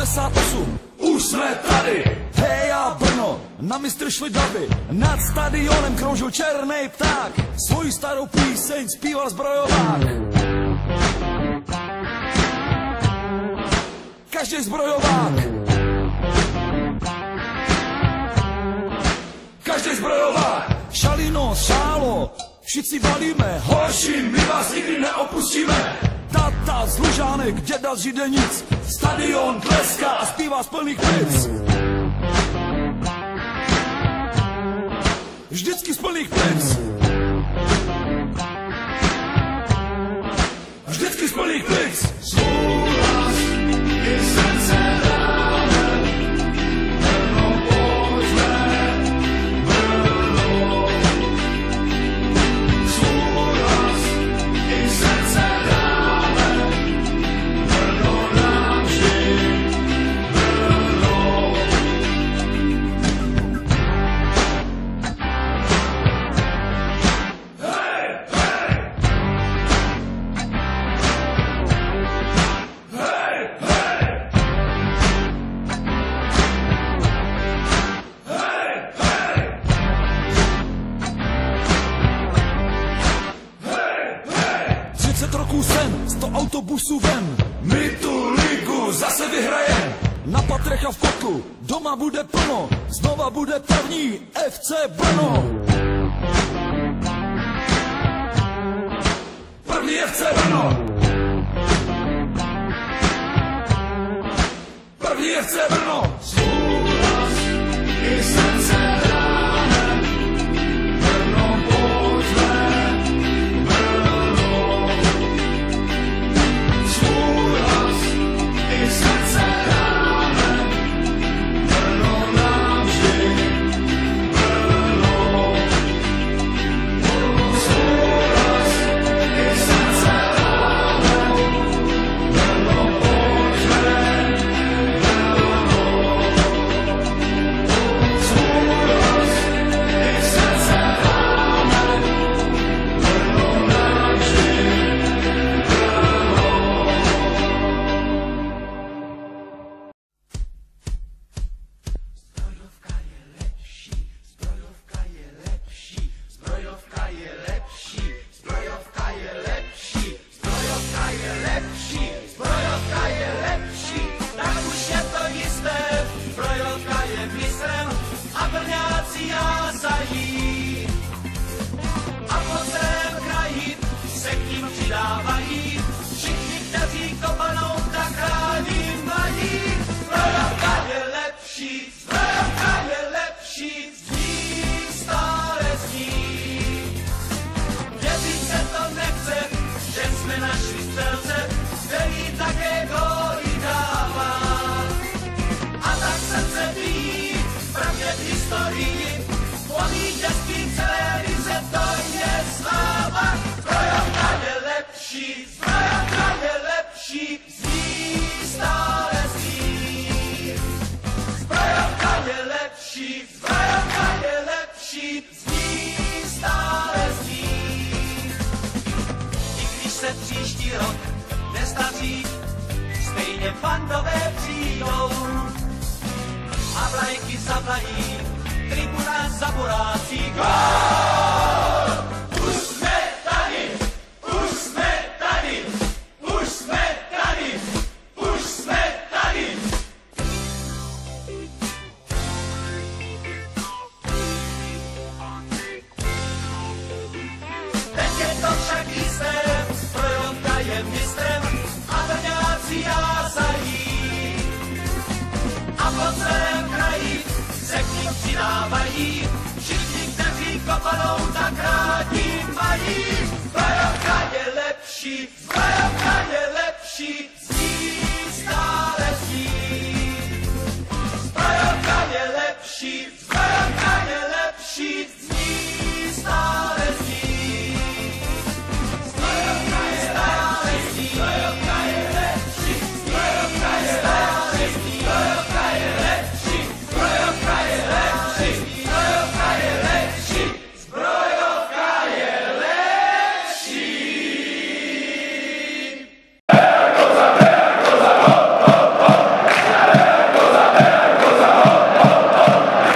88, už jsme tady. Hej a Brno, na mistr šli davy, nad stadionem kroužil černý pták. Svoji starou píseň zpíval zbrojovák. Každý zbrojovák. Každý zbrojovák. Šalino, šálo, všichni valíme. Horší, my vás nikdy neopustíme. Tata z Lužánek, děda z Židenic, stadion tleská a zpívá z plných plic. Vždycky z plných plic. Vždycky z plných plic. Souhlas i srdce dáme, Brno pojďme, Brno. Souhlas i srdce dáme, Brno navždy, Brno. Hej, hej! Hej, hej! Hej, hej! Hej, hej! 30 roků sen, 100 autobusů ven. My tu ligu zase vyhrajem. Na patrech a v kotlu, doma bude plno. Znova bude první FC Brno. První FC Brno. První FC Brno. Souhlas i srdce dáme, Brno pojďme, Brno. Souhlas i srdce dáme, Brno navždy, Brno. Souhlas i srdce dáme, Brno pojďme, souhlas i srdce dáme, Brno navždy, Zbrojovka je lepší, zbrojovka je lepší, zbrojovka je lepší, zbrojovka je lepší, zbrojovka je lepší, tak už je to jisté, zbrojovka je mistrem a Brňáci jásají. A po celém kraji se k ním přidávají všichni, kteří kopanou tak rádi mají. Zbrojovka je lepší, zbrojovka je lepší, zní, stále zní. Věřit se to nechce, že jsme našli střelce, který také góly dává. A tak srdce bíjí, pravdě v historii, po vítězství celé lize to je sláva. Zbrojovka je lepší, zbrojovka je lepší, zní, stále zní. Zbrojovka je lepší, zbrojovka je lepší, zní, stále zní. I když se příští rok nestaří, stejně fandové přijdou a vlajky zavlají, tribuna zaburácí. Gól! Už jsme tady, už jsme tady, už jsme tady, už jsme tady. Teď je to však jisté, zbrojovka je mistrem a Brňáci jásají. A po celém kraji se k ním přidávají všichni, kteří kopanou tak rádi